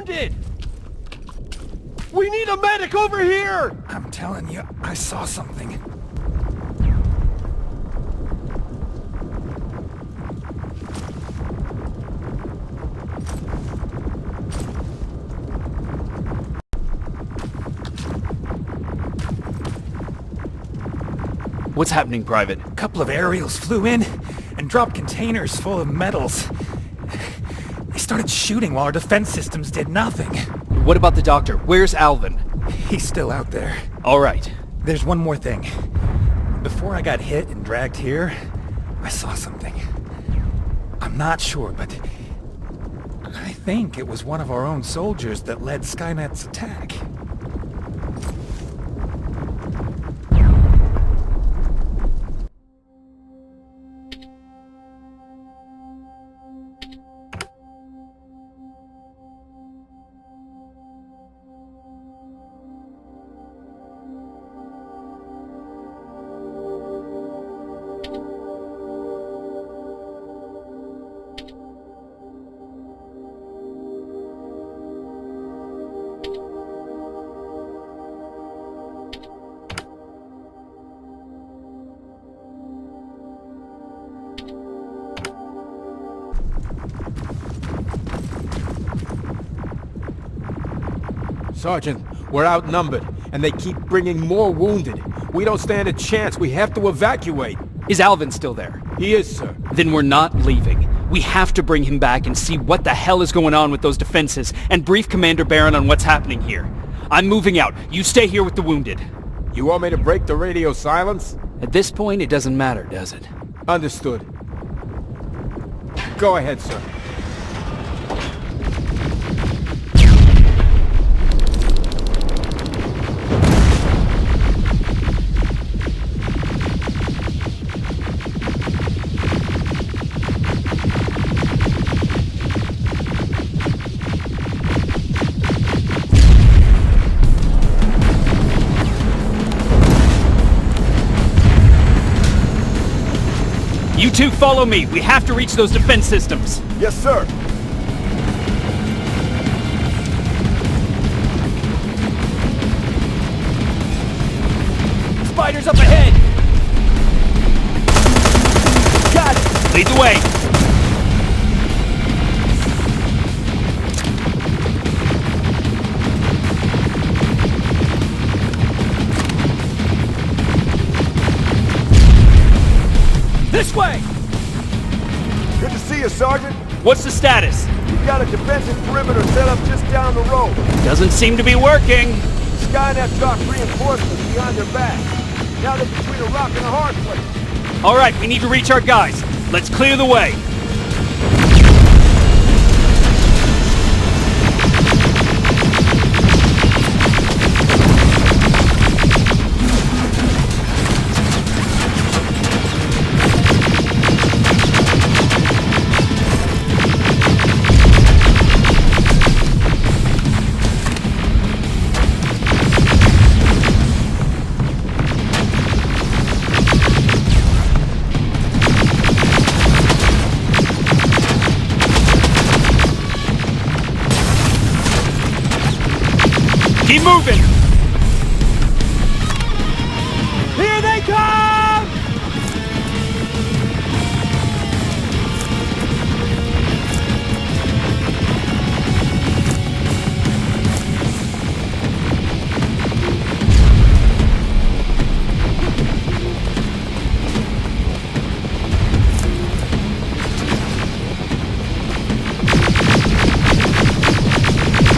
wounded! We need a medic over here! I'm telling you, I saw something. What's happening, Private? A couple of aerials flew in and dropped containers full of metals. They started shooting while our defense systems did nothing. What about the doctor? Where's Alvin? He's still out there. All right. There's one more thing. Before I got hit and dragged here, I saw something. I'm not sure, but I think it was one of our own soldiers that led Skynet's attack. Sergeant, we're outnumbered, and they keep bringing more wounded. We don't stand a chance. We have to evacuate. Is Alvin still there? He is, sir. Then we're not leaving. We have to bring him back and see what the hell is going on with those defenses and brief Commander Barron on what's happening here. I'm moving out. You stay here with the wounded. You want me to break the radio silence? At this point, it doesn't matter, does it? Understood. Go ahead, sir. You two follow me. We have to reach those defense systems. Yes, sir. Spiders up ahead! Got it! Lead the way! This way! Good to see you, Sergeant. What's the status? We've got a defensive perimeter set up just down the road. Doesn't seem to be working. Skynet dropped reinforcements behind their back. Now they're between a rock and a hard place. All right, we need to reach our guys. Let's clear the way. Keep moving! Here they come!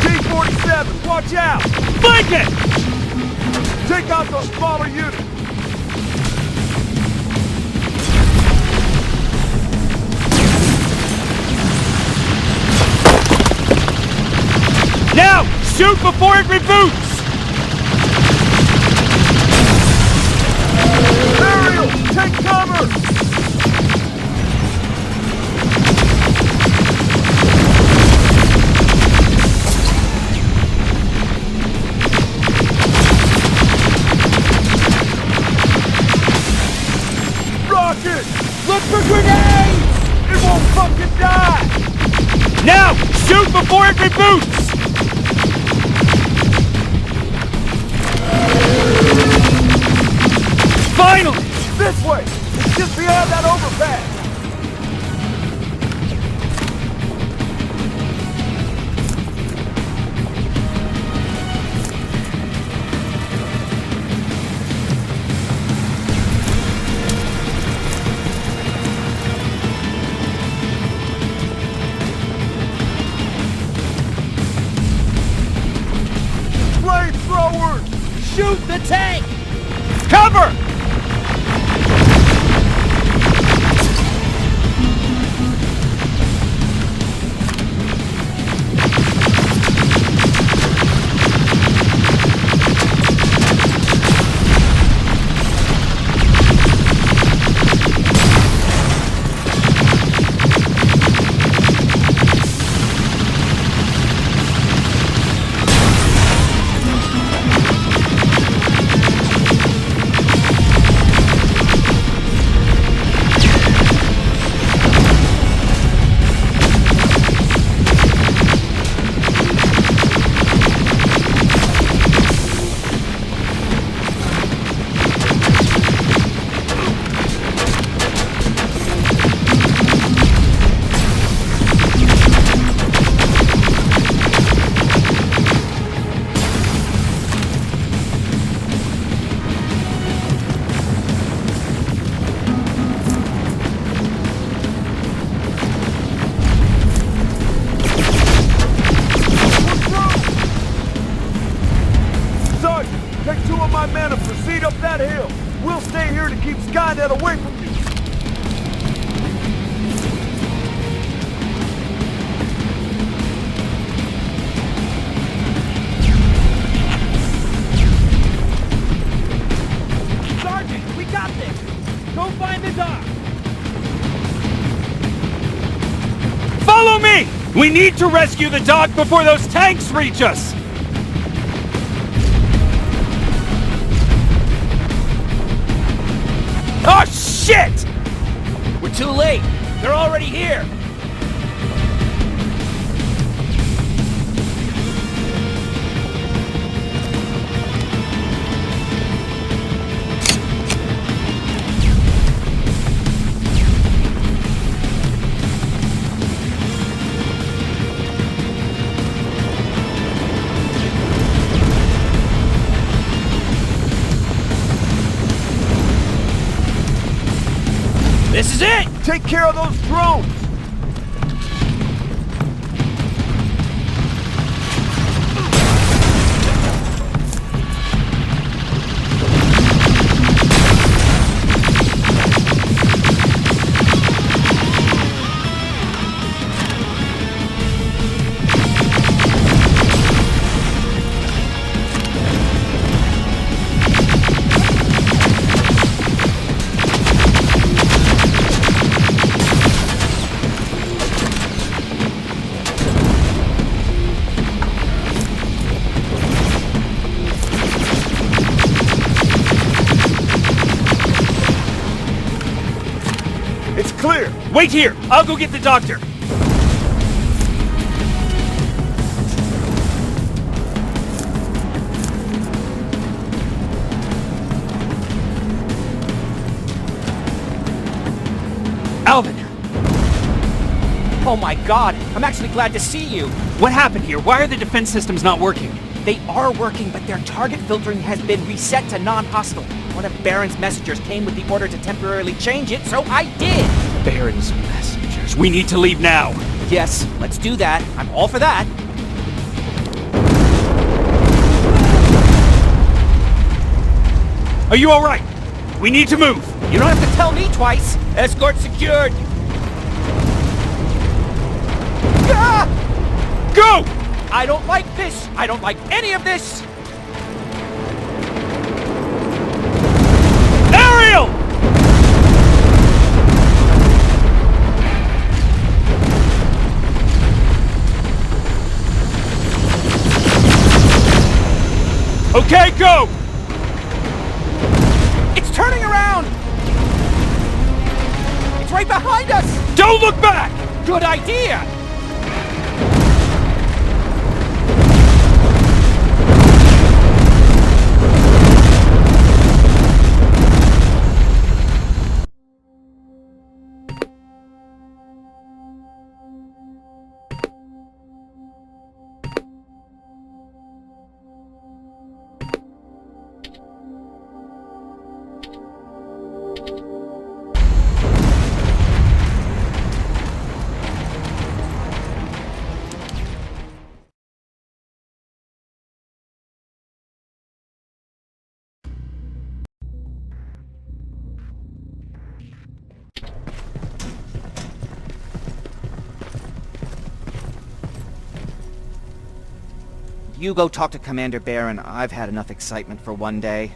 T-47, watch out! Flank it! Take out those smaller units! Now! Shoot before it reboots! Aerial, take cover! Look for grenades! It won't fucking die! Now! Shoot before it reboots! Finally! This way! It's just beyond that overpass! Flamethrowers! Shoot the tank! Cover! Take 2 of my men and proceed up that hill. We'll stay here to keep Skynet away from you. Sergeant, we got this! Go find the dock! Follow me! We need to rescue the dock before those tanks reach us! Oh, shit! We're too late. They're already here. This is it! Take care of those drones! It's clear! Wait here! I'll go get the doctor! Alvin! Oh my god, I'm actually glad to see you. What happened here? Why are the defense systems not working? They are working, but their target filtering has been reset to non-hostile. One of Baron's messengers came with the order to temporarily change it, so I did! Baron's messengers. We need to leave now. Yes, let's do that. I'm all for that. Are you alright? We need to move. You don't have to tell me twice. Escort secured. Ah! Go! I don't like this. I don't like any of this. Ariel! Okay, go! It's turning around! It's right behind us! Don't look back! Good idea! You go talk to Commander Baron. I've had enough excitement for one day.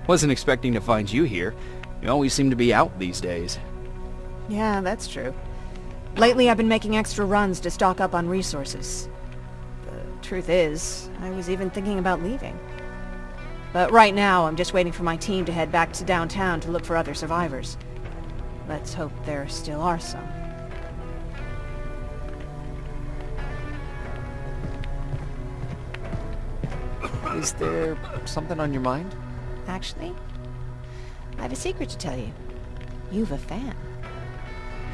Wasn't expecting to find you here. You always seem to be out these days. Yeah, that's true. Lately I've been making extra runs to stock up on resources. The truth is, I was even thinking about leaving. But right now I'm just waiting for my team to head back to downtown to look for other survivors. Let's hope there still are some. Is there something on your mind? Actually, I have a secret to tell you. You've a fan.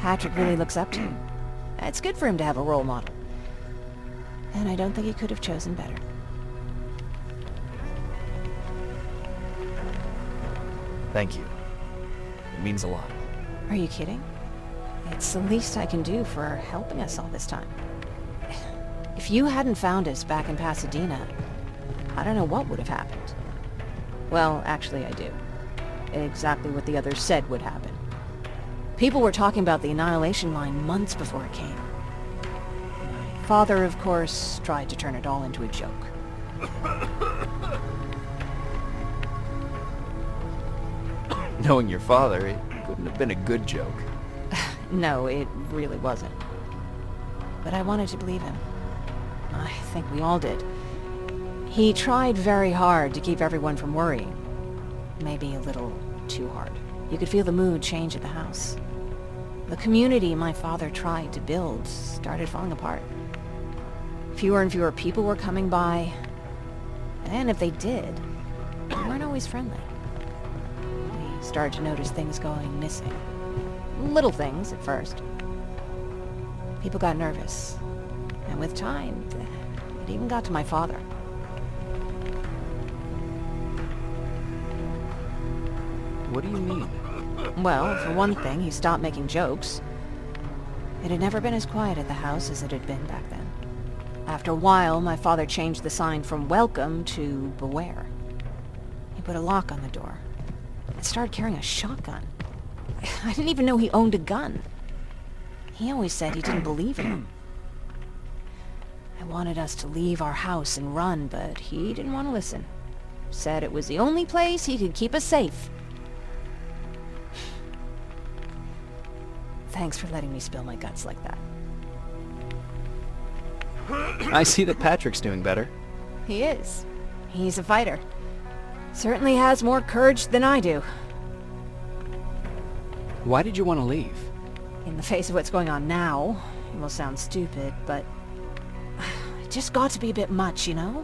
Patrick really looks up to you. It's good for him to have a role model. And I don't think he could have chosen better. Thank you. It means a lot. Are you kidding? It's the least I can do for helping us all this time. If you hadn't found us back in Pasadena, I don't know what would have happened. Well, actually I do. Exactly what the others said would happen. People were talking about the Annihilation Line months before it came. My father, of course, tried to turn it all into a joke. Knowing your father, it couldn't have been a good joke. No, it really wasn't. But I wanted to believe him. I think we all did. He tried very hard to keep everyone from worrying. Maybe a little too hard. You could feel the mood change at the house. The community my father tried to build started falling apart. Fewer and fewer people were coming by, and if they did, they weren't always friendly. We started to notice things going missing. Little things at first. People got nervous, and with time, it even got to my father. What do you mean? Well, for one thing, he stopped making jokes. It had never been as quiet at the house as it had been back then. After a while, my father changed the sign from welcome to beware. He put a lock on the door and started carrying a shotgun. I didn't even know he owned a gun. He always said he didn't believe in them. I wanted us to leave our house and run, but he didn't want to listen. Said it was the only place he could keep us safe. Thanks for letting me spill my guts like that. I see that Patrick's doing better. He is. He's a fighter. Certainly has more courage than I do. Why did you want to leave? In the face of what's going on now, it will sound stupid, but it just got to be a bit much, you know?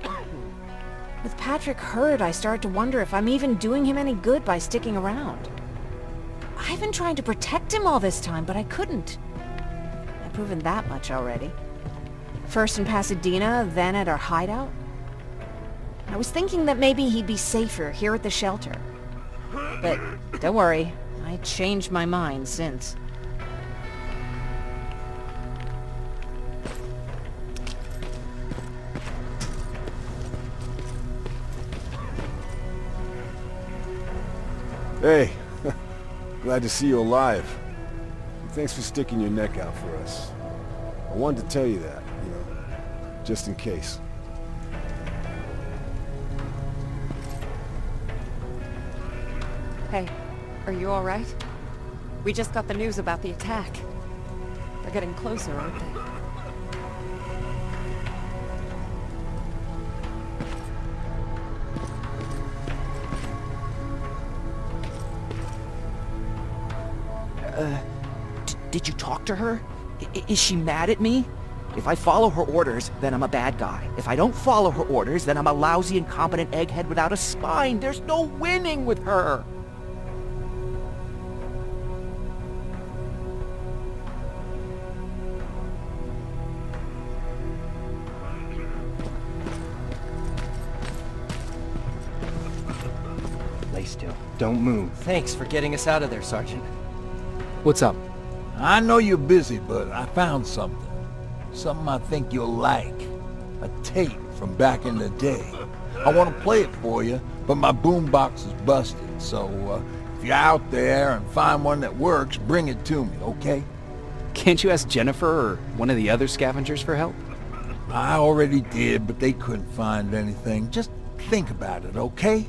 With Patrick hurt, I started to wonder if I'm even doing him any good by sticking around. I've been trying to protect him all this time, but I couldn't. I've proven that much already. First in Pasadena, then at our hideout. I was thinking that maybe he'd be safer here at the shelter. But don't worry, I changed my mind since. Hey, glad to see you alive. Thanks for sticking your neck out for us. I wanted to tell you that, just in case. Hey, are you all right? We just got the news about the attack. They're getting closer, aren't they? Did you talk to her? Is she mad at me? If I follow her orders, then I'm a bad guy. If I don't follow her orders, then I'm a lousy, incompetent egghead without a spine. There's no winning with her. Lay still. Don't move. Thanks for getting us out of there, Sergeant. What's up? I know you're busy, but I found something. Something I think you'll like. a tape from back in the day. I want to play it for you, but my boombox is busted, so if you're out there and find one that works, bring it to me, okay? Can't you ask Jennifer or one of the other scavengers for help? I already did, but they couldn't find anything. Just think about it, okay?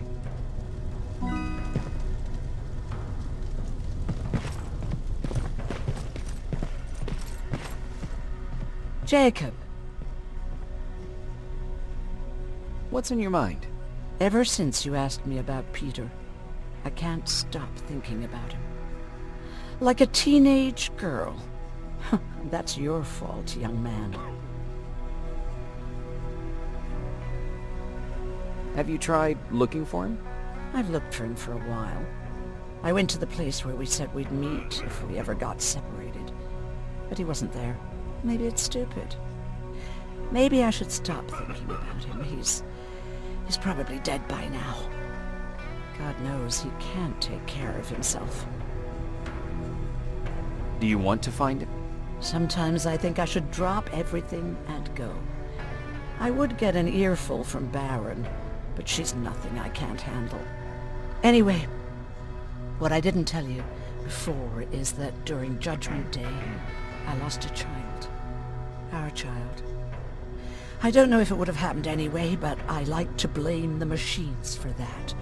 Jacob, What's in your mind? ever since you asked me about Peter, I can't stop thinking about him. Like a teenage girl. That's your fault, young man. Have you tried looking for him? I've looked for him for a while. I went to the place where we said we'd meet if we ever got separated. But he wasn't there. Maybe it's stupid. Maybe I should stop thinking about him. He's probably dead by now. God knows he can't take care of himself. Do you want to find him? Sometimes I think I should drop everything and go. I would get an earful from Baron, but she's nothing I can't handle. Anyway, what I didn't tell you before is that during Judgment Day, I lost a child. Our child. I don't know if it would have happened anyway, but I like to blame the machines for that.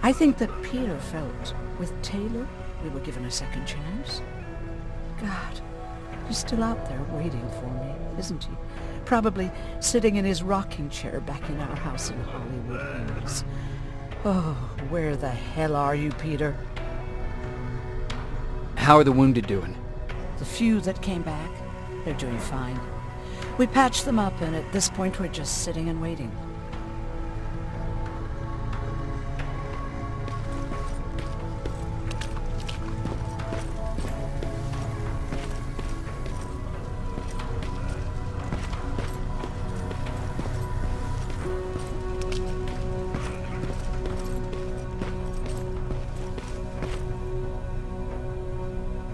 I think that Peter felt with Taylor we were given a second chance. God, he's still out there waiting for me, isn't he? Probably sitting in his rocking chair back in our house in Hollywood Hills. Oh, where the hell are you, Peter? How are the wounded doing? The few that came back, they're doing fine. We patched them up, and at this point we're just sitting and waiting.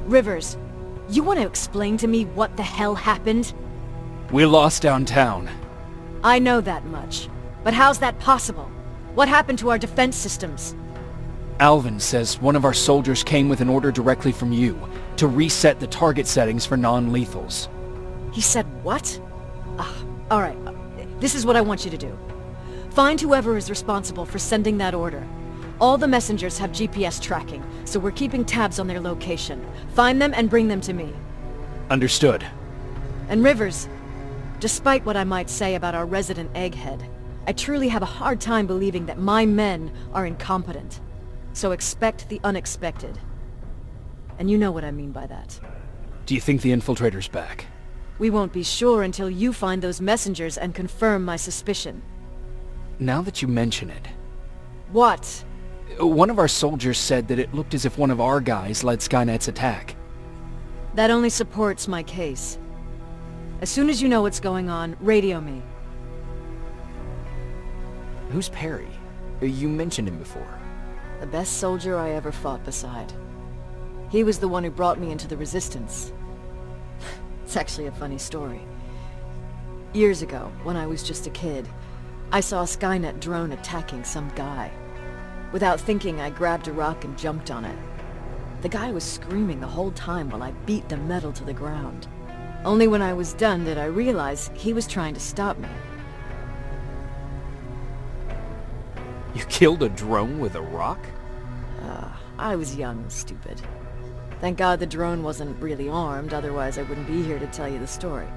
Rivers, you want to explain to me what the hell happened? We lost downtown. I know that much. But how's that possible? What happened to our defense systems? Alvin says one of our soldiers came with an order directly from you to reset the target settings for non-lethals. He said what? Alright. This is what I want you to do. Find whoever is responsible for sending that order. All the messengers have GPS tracking, so we're keeping tabs on their location. Find them and bring them to me. Understood. And Rivers, despite what I might say about our resident egghead, I truly have a hard time believing that my men are incompetent. So expect the unexpected. And you know what I mean by that. Do you think the infiltrator's back? We won't be sure until you find those messengers and confirm my suspicion. Now that you mention it... What? One of our soldiers said that it looked as if one of our guys led Skynet's attack. That only supports my case. As soon as you know what's going on, radio me. Who's Perry? You mentioned him before. The best soldier I ever fought beside. He was the one who brought me into the Resistance. It's actually a funny story. Years ago, when I was just a kid, I saw a Skynet drone attacking some guy. Without thinking, I grabbed a rock and jumped on it. The guy was screaming the whole time while I beat the metal to the ground. Only when I was done did I realize he was trying to stop me. You killed a drone with a rock? I was young and stupid. Thank God the drone wasn't really armed, otherwise I wouldn't be here to tell you the story.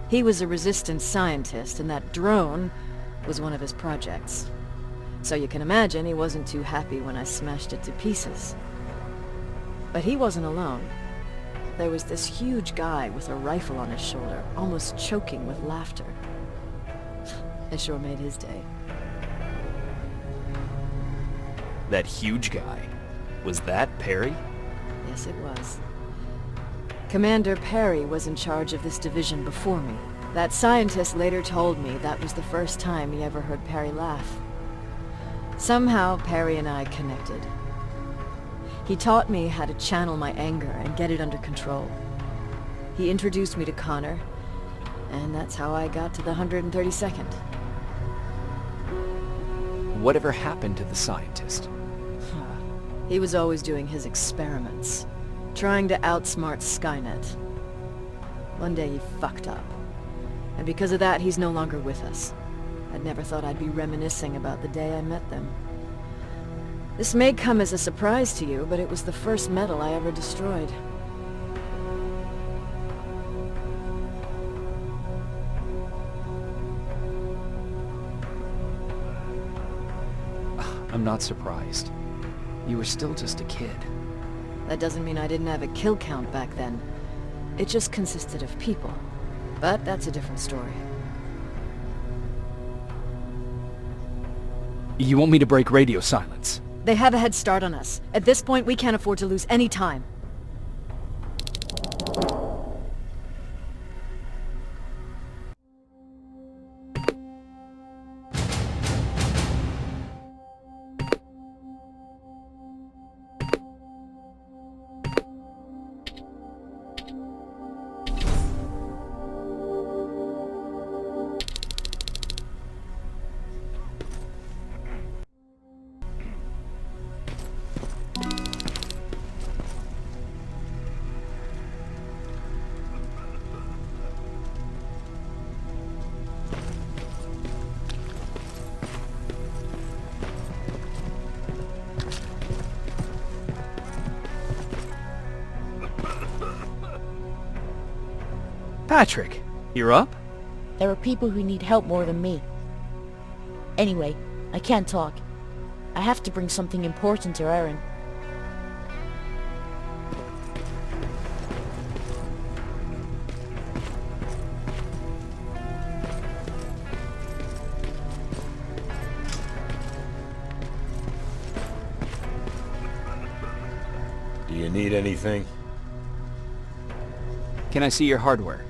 He was a Resistance scientist, and that drone was one of his projects. So you can imagine he wasn't too happy when I smashed it to pieces. But he wasn't alone. There was this huge guy with a rifle on his shoulder, almost choking with laughter. I sure made his day. That huge guy. Was that Perry? Yes, it was. Commander Perry was in charge of this division before me. That scientist later told me that was the first time he ever heard Perry laugh. Somehow, Perry and I connected. He taught me how to channel my anger and get it under control. He introduced me to Connor, And that's how I got to the 132nd. Whatever happened to the scientist? He was always doing his experiments, trying to outsmart Skynet. One day he fucked up. And because of that, he's no longer with us. I'd never thought I'd be reminiscing about the day I met them. This may come as a surprise to you, but it was the first metal I ever destroyed. I'm not surprised. You were still just a kid. That doesn't mean I didn't have a kill count back then. It just consisted of people. But that's a different story. You want me to break radio silence? They have a head start on us. At this point, we can't afford to lose any time. Patrick, you're up? There are people who need help more than me. Anyway, I can't talk. I have to bring something important to Erin. Do you need anything? Can I see your hardware?